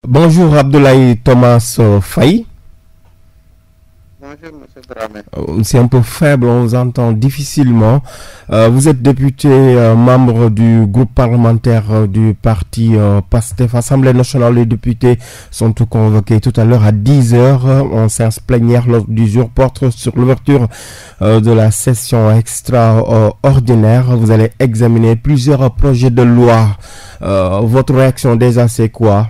Bonjour Abdoulaye Thomas Faye. Bonjour, monsieur Dramé. C'est un peu faible, on vous entend difficilement. Vous êtes député, membre du groupe parlementaire du parti PASTEF. Assemblée nationale, les députés sont tous convoqués tout à l'heure à 10h. En séance plénière, l'ordre du jour porte sur l'ouverture de la session extraordinaire. Vous allez examiner plusieurs projets de loi. Votre réaction déjà, c'est quoi?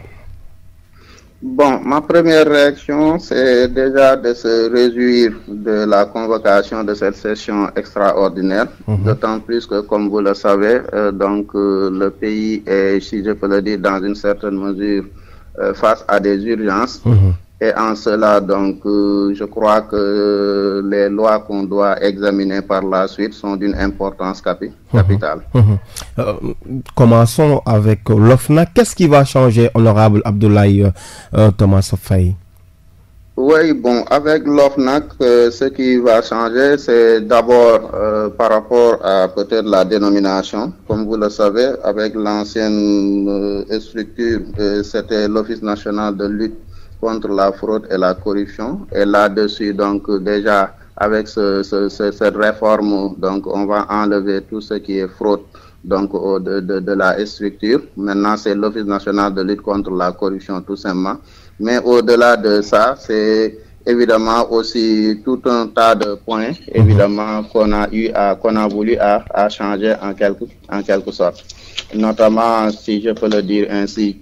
Bon, ma première réaction, c'est déjà de se réjouir de la convocation de cette session extraordinaire, d'autant plus que, comme vous le savez, le pays est, si je peux le dire, dans une certaine mesure, face à des urgences. Et en cela, je crois que les lois qu'on doit examiner par la suite sont d'une importance capitale. Commençons avec l'OFNAC. Qu'est-ce qui va changer, honorable Abdoulaye Thomas Faye? Oui, bon, avec l'OFNAC, ce qui va changer, c'est d'abord par rapport à peut-être la dénomination. Comme vous le savez, avec l'ancienne structure, c'était l'Office national de lutte contre la fraude et la corruption. Et là-dessus, déjà, avec cette réforme, on va enlever tout ce qui est fraude de la structure. Maintenant, c'est l'Office national de lutte contre la corruption, tout simplement. Mais au-delà de ça, c'est évidemment aussi tout un tas de points, évidemment, qu'on a voulu à changer en quelque sorte. Notamment, si je peux le dire ainsi,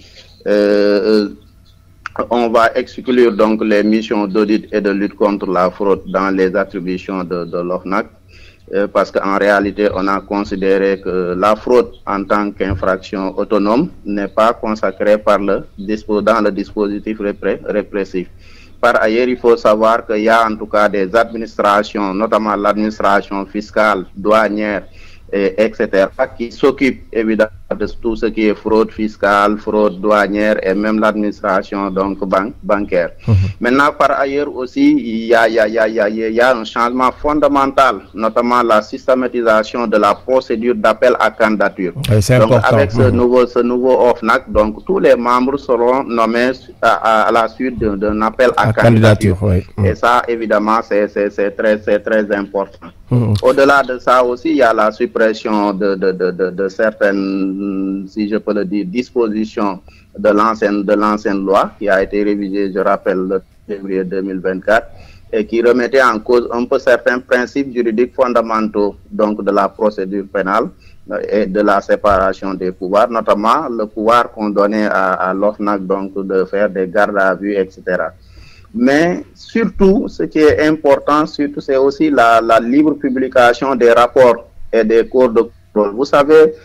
on va exclure les missions d'audit et de lutte contre la fraude dans les attributions de l'OFNAC, parce qu'en réalité, on a considéré que la fraude en tant qu'infraction autonome n'est pas consacrée dans le dispositif répressif. Par ailleurs, il faut savoir qu'il y a en tout cas des administrations, notamment l'administration fiscale, douanière, etc., qui s'occupent évidemment de tout ce qui est fraude fiscale, fraude douanière et même l'administration bancaire. Maintenant, par ailleurs aussi, il y a un changement fondamental, notamment la systématisation de la procédure d'appel à candidature. Avec ce nouveau OFNAC, tous les membres seront nommés à la suite d'un appel à candidature. Et ça, évidemment, c'est très important. Au-delà de ça aussi, il y a la suppression de certaines, si je peux le dire, dispositions de l'ancienne loi qui a été révisée, je rappelle, le février 2024, et qui remettait en cause un peu certains principes juridiques fondamentaux de la procédure pénale et de la séparation des pouvoirs, notamment le pouvoir qu'on donnait à l'OFNAC de faire des gardes à vue, etc. Mais surtout, ce qui est important, c'est aussi la libre publication des rapports et des cours de contrôle. Vous savez,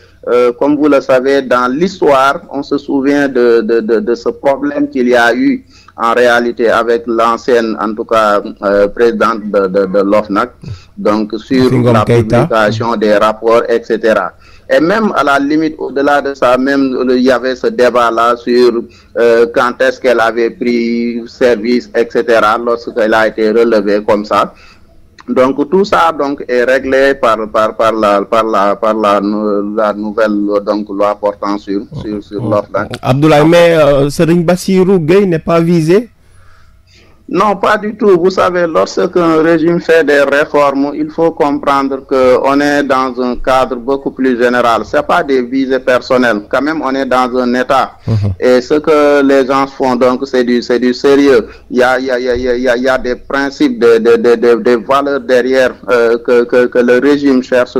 comme vous le savez, dans l'histoire, on se souvient de ce problème qu'il y a eu en réalité avec l'ancienne, en tout cas, présidente de l'OFNAC, sur la publication des rapports, etc. Et même à la limite, au-delà de ça, même il y avait ce débat-là sur quand est-ce qu'elle avait pris service, etc., lorsqu'elle a été relevée comme ça. Donc tout ça est réglé par la nouvelle loi portant sur l'OFNAC. Abdoulaye, mais Serigne Bassirou Gueye n'est pas visé? Non, pas du tout. Vous savez, lorsqu'un régime fait des réformes, il faut comprendre qu'on est dans un cadre beaucoup plus général. Ce n'est pas des visées personnelles. Quand même, on est dans un État. Et ce que les gens font, c'est du sérieux. Il y a des principes, des valeurs derrière que le régime cherche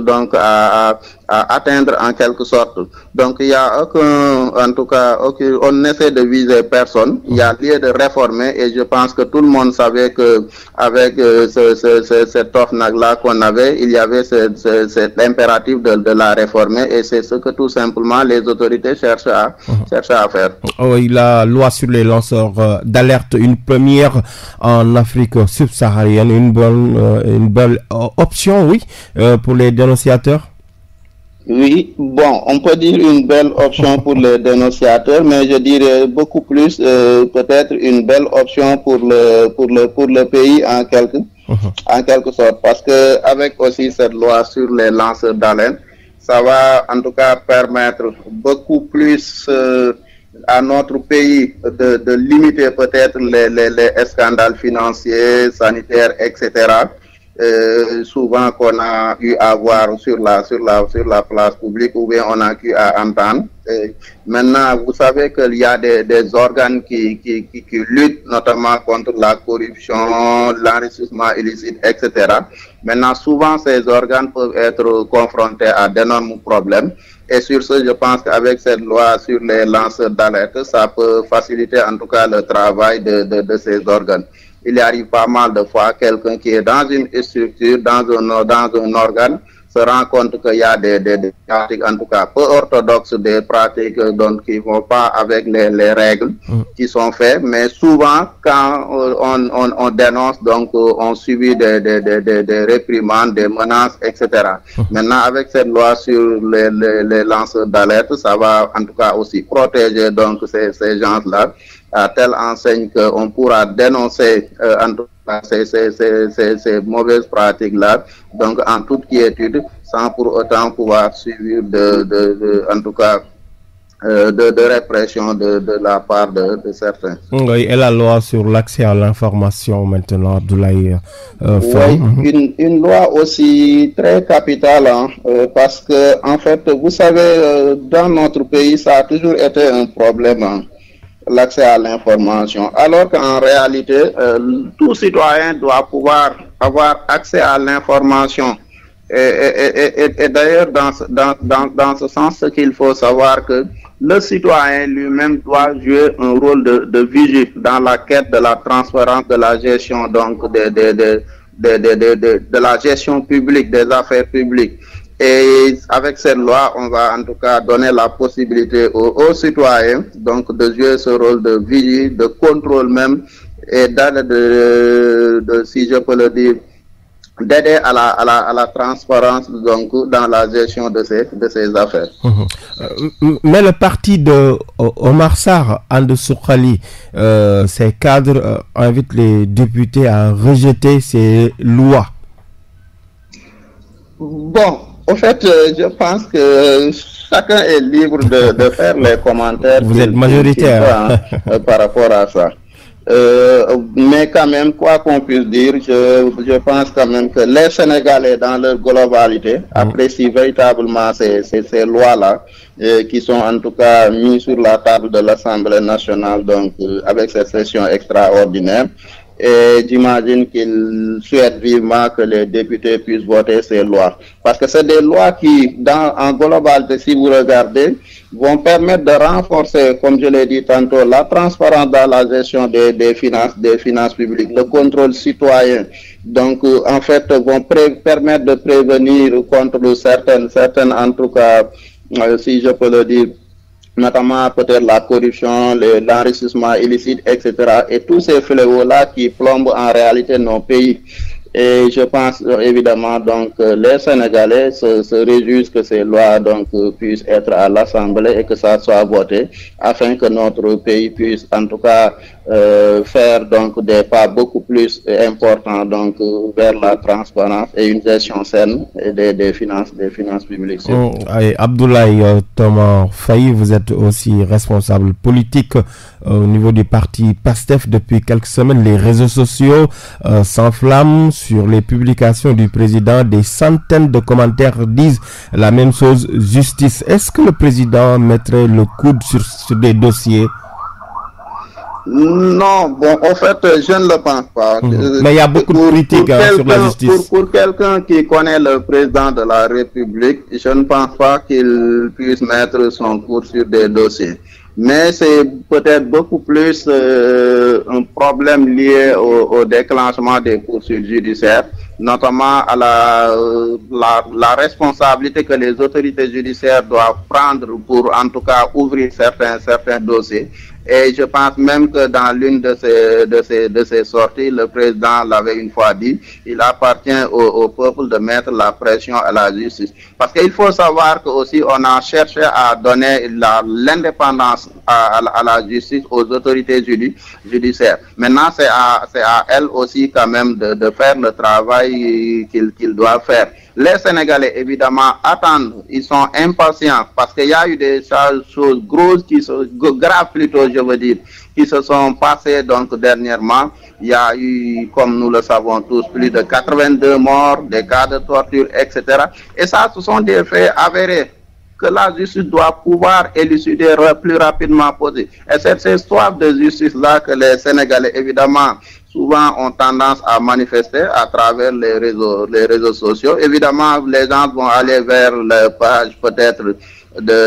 à atteindre en quelque sorte. Donc, il y a on essaie de viser personne. Il y a lieu de réformer et je pense que tout le monde savait que avec cette OFNAC-là qu'on avait, il y avait cet impératif de la réformer et c'est ce que tout simplement les autorités cherchent à faire. Oui, la loi sur les lanceurs d'alerte, une première en Afrique subsaharienne, une belle option, oui, pour les dénonciateurs. Oui, bon, on peut dire une belle option pour les dénonciateurs, mais je dirais beaucoup plus peut-être une belle option pour le pays en quelque sorte, parce que avec aussi cette loi sur les lanceurs d'alerte, ça va en tout cas permettre beaucoup plus à notre pays de limiter peut-être les scandales financiers, sanitaires, etc. Souvent qu'on a eu à voir sur la place publique ou bien on a eu à entendre. Maintenant, vous savez qu'il y a des organes qui luttent notamment contre la corruption, l'enrichissement illicite, etc. Maintenant, souvent, ces organes peuvent être confrontés à d'énormes problèmes. Et sur ce, je pense qu'avec cette loi sur les lanceurs d'alerte, ça peut faciliter en tout cas le travail de ces organes. Il arrive pas mal de fois quelqu'un qui est dans une structure, dans un organe, se rend compte qu'il y a des pratiques, en tout cas peu orthodoxes, des pratiques donc, qui ne vont pas avec les règles qui sont faites, mais souvent quand on dénonce, donc on subit des réprimandes, des menaces, etc. Maintenant, avec cette loi sur les lanceurs d'alerte, ça va en tout cas aussi protéger donc ces gens-là, à telle enseigne qu'on pourra dénoncer en tout cas ces mauvaises pratiques-là, donc en toute quiétude, sans pour autant pouvoir suivre en tout cas de répression de la part de certains. Oui, et la loi sur l'accès à l'information maintenant, Abdoulaye Faye. Oui, une loi aussi très capitale, hein, parce que en fait, vous savez, dans notre pays, ça a toujours été un problème. Hein, l'accès à l'information, alors qu'en réalité, tout citoyen doit pouvoir avoir accès à l'information. Et d'ailleurs, dans ce sens, qu'il faut savoir que le citoyen lui-même doit jouer un rôle de vigie dans la quête de la transparence de la gestion, donc de la gestion publique, des affaires publiques. Et avec cette loi, on va en tout cas donner la possibilité aux citoyens donc de jouer ce rôle de vigie, de contrôle même, et si je peux le dire, d'aider à la transparence donc dans la gestion de ces affaires. Mais le parti de Omar Sarr, And Soukali, ses cadres invitent les députés à rejeter ces lois. Bon. En fait, je pense que chacun est libre de faire les commentaires. Vous êtes majoritaire par rapport à ça. Mais quand même, quoi qu'on puisse dire, je pense quand même que les Sénégalais, dans leur globalité, apprécient véritablement ces lois-là, qui sont en tout cas mises sur la table de l'Assemblée nationale, donc avec cette session extraordinaire. Et j'imagine qu'ils souhaitent vivement que les députés puissent voter ces lois. Parce que c'est des lois qui, en globalité, si vous regardez, vont permettre de renforcer, comme je l'ai dit tantôt, la transparence dans la gestion des finances publiques, le contrôle citoyen. Donc, en fait, vont permettre de prévenir contre certaines, en tout cas, si je peux le dire, notamment peut-être la corruption, l'enrichissement illicite, etc. Et tous ces fléaux-là qui plombent en réalité nos pays. Et je pense évidemment donc les Sénégalais se réjouissent que ces lois donc puissent être à l'Assemblée et que ça soit voté afin que notre pays puisse en tout cas faire donc des pas beaucoup plus importants donc vers la transparence et une gestion saine des finances publiques. Abdoulaye Thomas Faye, vous êtes aussi responsable politique au niveau du parti PASTEF. Depuis quelques semaines, les réseaux sociaux s'enflamment sur les publications du président. Des centaines de commentaires disent la même chose, justice. Est-ce que le président mettrait le coude sur des dossiers? Non, bon, en fait, je ne le pense pas. Mais il y a beaucoup de critiques sur la justice. Pour quelqu'un qui connaît le président de la République, je ne pense pas qu'il puisse mettre son coude sur des dossiers. Mais c'est peut-être beaucoup plus un problème lié au déclenchement des poursuites judiciaires, notamment à la responsabilité que les autorités judiciaires doivent prendre pour en tout cas ouvrir certains dossiers. Et je pense même que dans l'une de ces sorties, le président l'avait une fois dit, il appartient au peuple de mettre la pression à la justice. Parce qu'il faut savoir que aussi on a cherché à donner l'indépendance à la justice, aux autorités judiciaires. Maintenant, c'est à elles aussi quand même de faire le travail qu'ils doivent faire. Les Sénégalais, évidemment, attendent, ils sont impatients parce qu'il y a eu des choses grosses, graves plutôt, je veux dire, qui se sont passées donc dernièrement. Il y a eu, comme nous le savons tous, plus de 82 morts, des cas de torture, etc. Et ça, ce sont des faits avérés que la justice doit pouvoir élucider plus rapidement possible. Et c'est cette soif de justice-là que les Sénégalais, évidemment, souvent ont tendance à manifester à travers les réseaux sociaux. Évidemment, les gens vont aller vers la page peut-être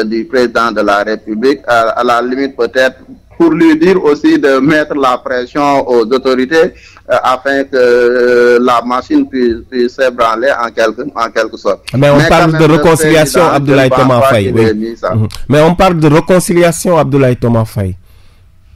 du président de la République, à la limite peut-être pour lui dire aussi de mettre la pression aux autorités afin que la machine puisse s'ébranler en quelque sorte. Mais on parle de réconciliation, Abdoulaye Thomas Faye. Oui. Mais on parle de réconciliation, Abdoulaye Thomas Faye.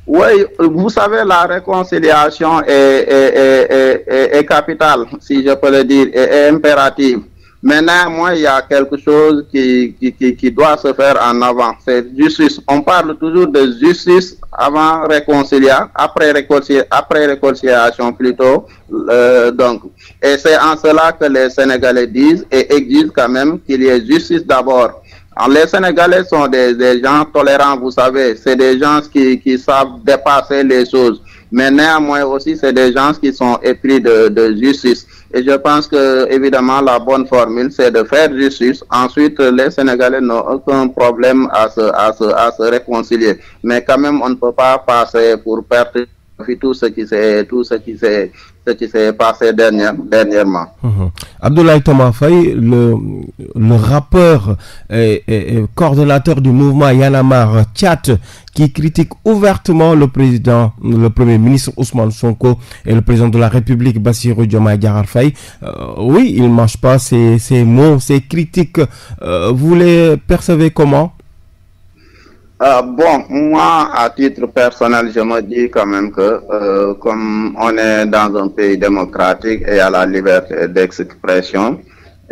Oui, vous savez, la réconciliation est capitale, si je peux le dire, est impérative. Mais néanmoins, il y a quelque chose qui doit se faire en avant. C'est justice. On parle toujours de justice avant réconciliation, après réconciliation plutôt. Donc, et c'est en cela que les Sénégalais disent et exigent quand même qu'il y ait justice d'abord. Alors, les Sénégalais sont des gens tolérants, vous savez. C'est des gens qui savent dépasser les choses. Mais néanmoins aussi, c'est des gens qui sont épris de justice. Et je pense que, évidemment, la bonne formule, c'est de faire justice. Ensuite, les Sénégalais n'ont aucun problème à se réconcilier. Mais quand même, on ne peut pas passer pour perdre tout ce qui s'est passé dernièrement. Abdoulaye Thomas Faye, le rappeur et coordonnateur du mouvement Y en a marre Tchad, qui critique ouvertement le premier ministre Ousmane Sonko et le président de la République Bassirou Diomaye Diakhar Faye. Oui, il ne mange pas ces mots, ces critiques. Vous les percevez comment? Bon, moi, à titre personnel, je me dis quand même que comme on est dans un pays démocratique et à la liberté d'expression,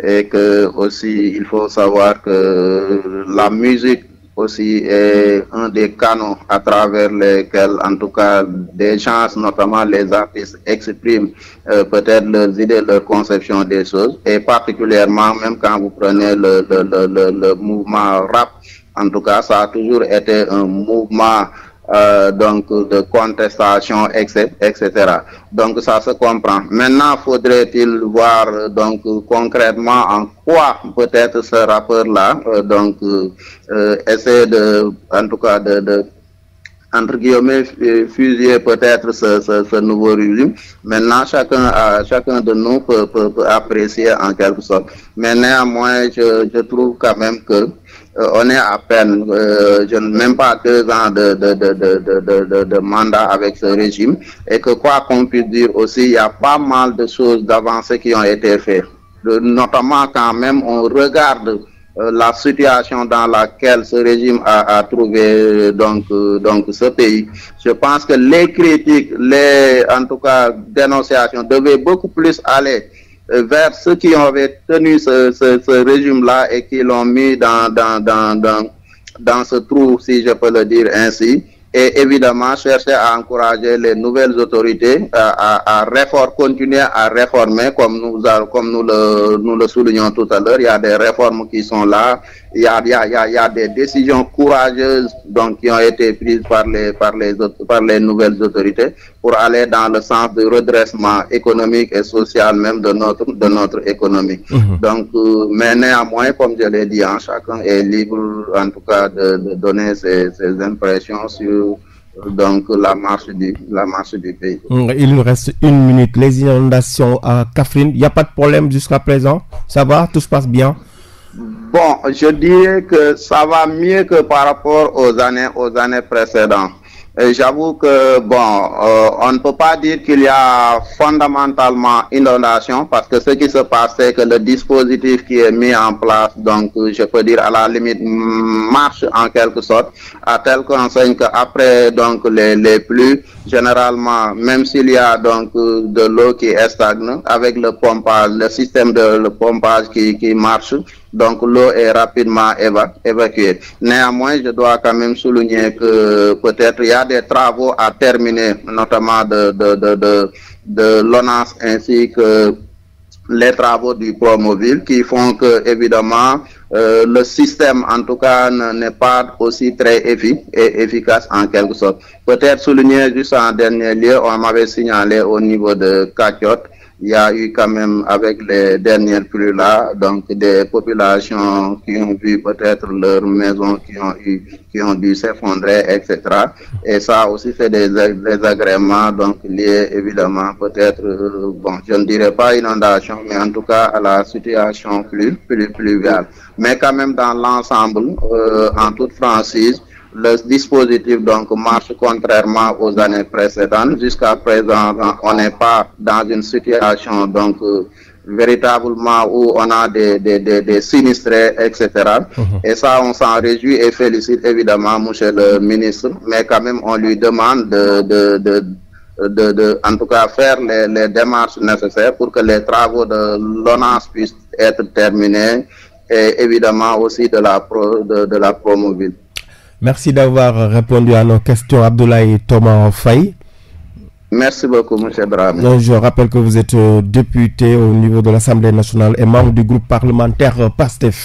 et que aussi il faut savoir que la musique aussi est un des canaux à travers lesquels, en tout cas, des gens, notamment les artistes, expriment peut-être leurs idées, leur conception des choses, et particulièrement même quand vous prenez le mouvement rap. En tout cas, ça a toujours été un mouvement donc de contestation, etc. Donc ça se comprend. Maintenant, faudrait-il voir donc concrètement en quoi peut-être ce rappeur-là essaie de, en tout cas, de entre guillemets, fusiller peut-être ce nouveau régime. Maintenant, chacun de nous peut apprécier en quelque sorte. Mais néanmoins, je trouve quand même que on est à peine, même pas 2 ans de mandat avec ce régime, et que quoi qu'on puisse dire aussi, il y a pas mal de choses d'avancées qui ont été faites. Notamment quand même on regarde la situation dans laquelle ce régime a trouvé donc ce pays. Je pense que les critiques, en tout cas dénonciations, devaient beaucoup plus aller vers ceux qui avaient tenu ce régime-là et qui l'ont mis dans ce trou, si je peux le dire ainsi. Et évidemment, chercher à encourager les nouvelles autorités à continuer à réformer, comme nous le soulignons tout à l'heure. Il y a des réformes qui sont là. Il y a des décisions courageuses donc qui ont été prises par les nouvelles autorités pour aller dans le sens du redressement économique et social même de notre économie. Donc, mais néanmoins, comme je l'ai dit, chacun est libre en tout cas de donner ses impressions sur donc la marche du pays. Il nous reste 1 minute. Les inondations à Kaffrine, il n'y a pas de problème jusqu'à présent? Ça va? Tout se passe bien? Bon, je dirais que ça va mieux que par rapport aux années précédentes. J'avoue que on ne peut pas dire qu'il y a fondamentalement inondation, parce que ce qui se passe, c'est que le dispositif qui est mis en place, donc je peux dire à la limite, marche en quelque sorte, à telle enseigne qu'après donc les pluies, généralement, même s'il y a donc de l'eau qui est stagne, avec le pompage, le système de pompage qui marche, donc l'eau est rapidement évacuée. Néanmoins, je dois quand même souligner que peut-être il y a des travaux à terminer, notamment de l'ONAS ainsi que les travaux du Promoville qui font que, évidemment, le système, en tout cas, n'est pas aussi très efficace en quelque sorte. Peut-être souligner juste en dernier lieu, on m'avait signalé au niveau de Kakiot, il y a eu quand même, avec les dernières pluies là, donc des populations qui ont vu peut-être leurs maisons qui ont dû s'effondrer, etc. Et ça a aussi fait des désagréments, donc liés évidemment peut-être, bon, je ne dirais pas inondation, mais en tout cas à la situation pluviale. Mais quand même dans l'ensemble, en toute franchise, le dispositif donc marche contrairement aux années précédentes. Jusqu'à présent, on n'est pas dans une situation donc véritablement où on a des sinistrés, etc. Et ça, on s'en réjouit et félicite évidemment monsieur le ministre, mais quand même on lui demande de en tout cas faire les démarches nécessaires pour que les travaux de l'ONAS puissent être terminés et évidemment aussi de la Promoville. Merci d'avoir répondu à nos questions, Abdoulaye Thomas Faye. Merci beaucoup, M. Dramé. Je rappelle que vous êtes député au niveau de l'Assemblée nationale et membre du groupe parlementaire PASTEF.